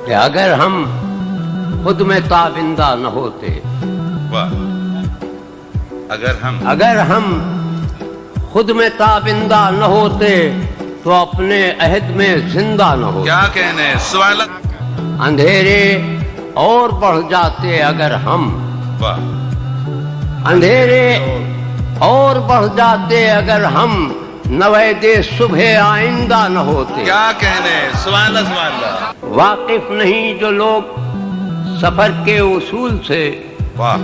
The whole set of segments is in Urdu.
کہ اگر ہم خود میں تابندہ نہ ہوتے، واہ، اگر ہم خود میں تابندہ نہ ہوتے تو اپنے عہد میں زندہ نہ ہوتے۔ کیا کہنے، سوال، اندھیرے اور بڑھ جاتے اگر ہم، واہ، اندھیرے اور بڑھ جاتے اگر ہم نوید صبح آئندہ نہ ہوتے۔ کیا کہنے، سوال، واقف نہیں جو لوگ سفر کے اصول سے، واہ،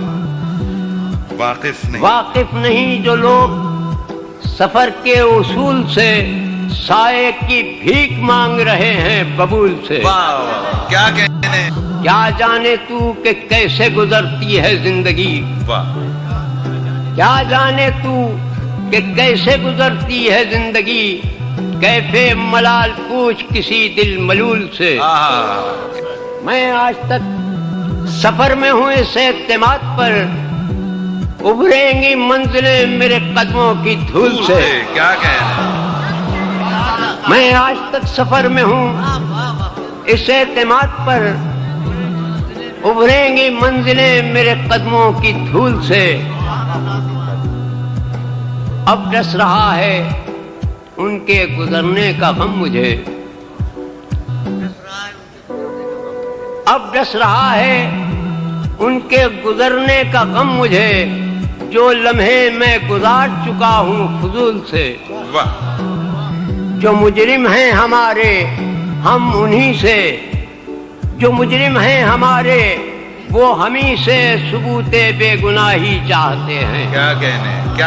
واقف نہیں، واقف نہیں جو لوگ سفر کے اصول سے، سائے کی بھیک مانگ رہے ہیں ببول سے۔ واہ واہ، کیا کہنے، کیا جانے تو کہ کیسے گزرتی ہے زندگی، واہ، کیا جانے تو کہ کیسے گزرتی ہے زندگی، کیفے ملال پوچھ کسی دل ملول سے۔ میں آج تک سفر میں ہوں اس اعتماد پر، ابھریں گی منزلیں میرے قدموں کی دھول سے۔ کیا کہنے، میں آج تک سفر میں ہوں اس اعتماد پر، ابھریں گی منزلیں میرے قدموں کی دھول سے۔ اب ڈس رہا ہے ان کے گزرنے کا غم مجھے، اب ڈس رہا ہے ان کے گزرنے کا غم مجھے، جو لمحے میں گزار چکا ہوں فضول سے۔ واہ، جو مجرم ہیں ہمارے ہم انہی سے، جو مجرم ہیں ہمارے وہ ہمیں سے ثبوت بے گناہی چاہتے ہیں۔ کیا کہنے، کیا